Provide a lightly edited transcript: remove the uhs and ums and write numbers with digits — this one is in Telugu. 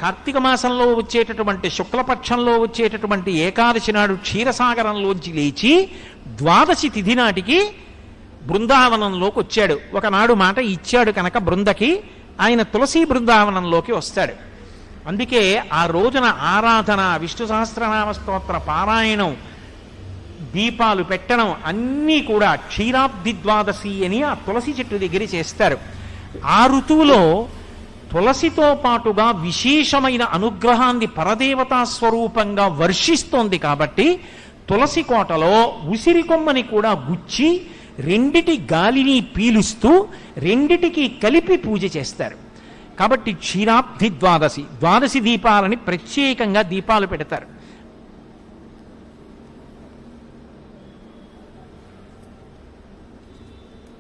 కార్తీక మాసంలో వచ్చేటటువంటి శుక్లపక్షంలో వచ్చేటటువంటి ఏకాదశి నాడు క్షీరసాగరంలోంచి లేచి ద్వాదశి తిథి నాటికి బృందావనంలోకి వచ్చాడు. ఒకనాడు మాట ఇచ్చాడు కనుక బృందకి ఆయన తులసి బృందావనంలోకి వస్తాడు. అందుకే ఆ రోజున ఆరాధన, విష్ణు సహస్రనామ స్తోత్ర పారాయణం, దీపాలు పెట్టడం అన్నీ కూడా క్షీరాబ్ది ద్వాదశి అని ఆ తులసి చెట్టు దగ్గర చేస్తారు. ఆ ఋతువులో తులసితో పాటుగా విశేషమైన అనుగ్రహాన్ని పరదేవతా స్వరూపంగా వర్షిస్తోంది కాబట్టి తులసి కోటలో ఉసిరి కొమ్మని కూడా గుచ్చి రెండిటి గాలిని పీలుస్తూ రెండిటికి కలిపి పూజ చేస్తారు. కాబట్టి క్షీరాబ్ది ద్వాదశి, ద్వాదశి దీపాలని ప్రత్యేకంగా దీపాలు పెడతారు.